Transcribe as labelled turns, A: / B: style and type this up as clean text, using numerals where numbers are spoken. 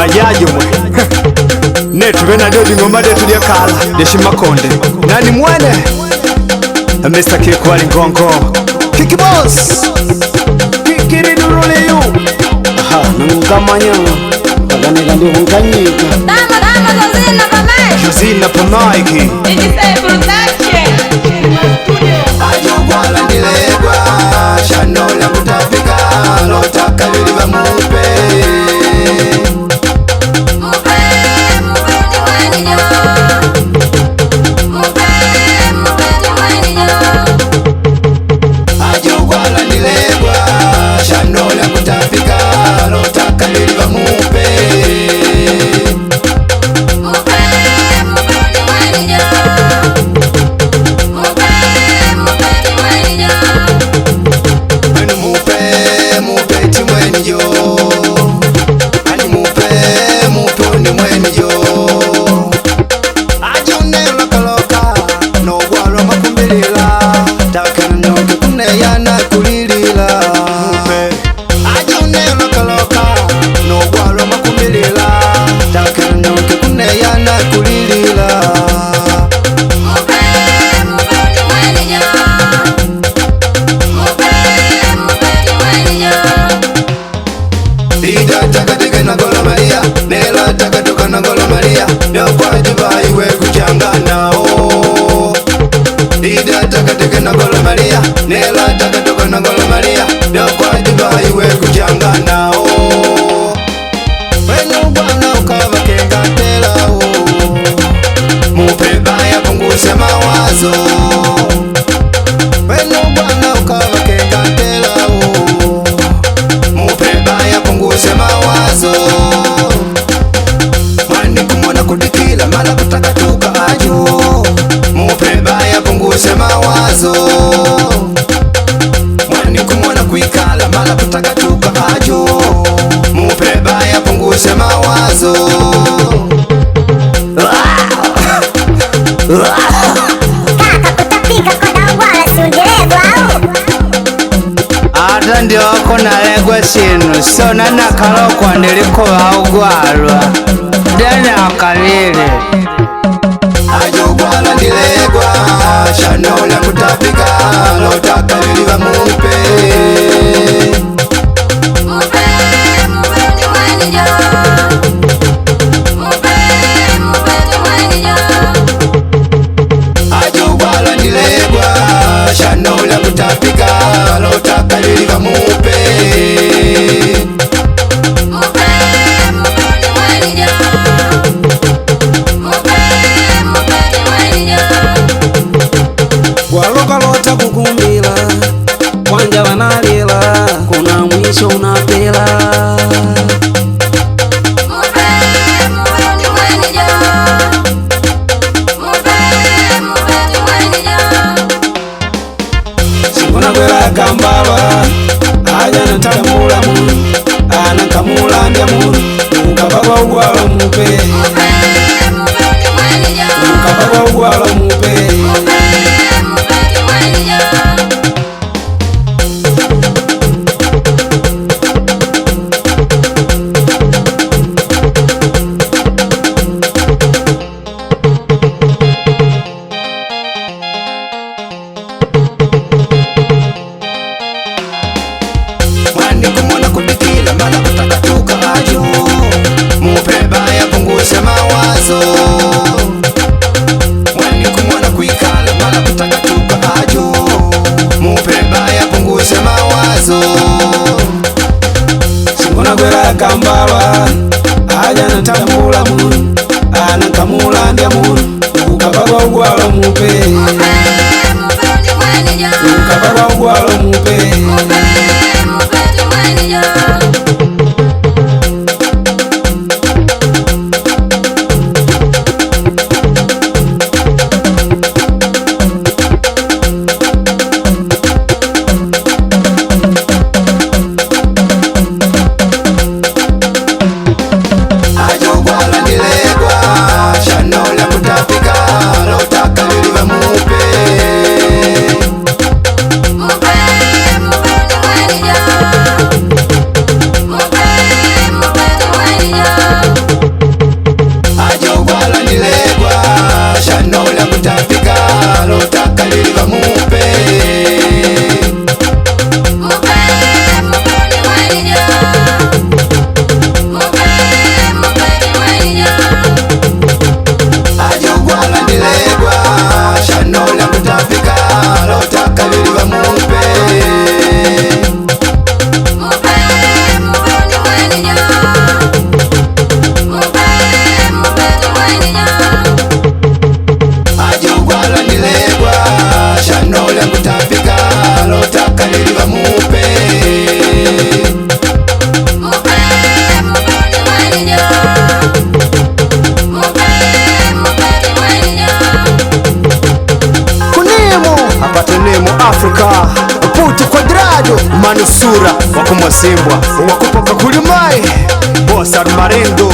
A: bajaji mwe netu bena dodi ngomba detu lya kala deshi makonde nani mwene Mr. Kikwali Ngongo Kiki Boss Kikiri nurule yu aha nangukamanya baganega ndi kunkanyika
B: Dama Josina Pamaiki
A: Josina Pamaiki
B: Ijise production
C: Ajogwala ndilegwa shanola kutapika lotaka liliva mupe Ajogwala ndilegwa shanola kutapika lotaka liliva mupe Nela taka toka na gola Maria ndio kwa diva iwe kuchanga nao wenu bwana ukava kenga tela mupe baya punguza mawazo wenu bwana ukava kenga tela mupe baya punguza mawazo mwani kumona kudikila mala kutaka tuka aju mupe baya punguza mawazo kuikala mala kutaka tuka ajo mupe baya punguze mawazo
D: Kaka kutapika kwa dawala sungelegwa
E: ata ndio wako nalegwa sinu so nana kalokwa ndiliko waugwalwa dena akalile
C: ajogwala ndilegwa shanola kutapika lotaka liliva mupe ajogwala ndilegwa shanola kutapika lotaka liliva mupe
F: walokalota kukumbila kwanja wanalila kuna mwisho unapela sikuna kwela kambaba aja natamula munu anakamula ndya munu ukababa ugwala mupe ukababa ugwala mupe Kambala aja natambula munu anakamula ndya munu ukababa ugwala mupe ukababa ugwala mupe
C: Ajogwala ndilegwa shanola kutapika lotaka liliva mupe sundilegwa shano lyangu tapika lotaka liliva mupe
A: apate nemo Afrika puti quadrado manusura wakumwasimbwa wakupoka kulimai bosa marendo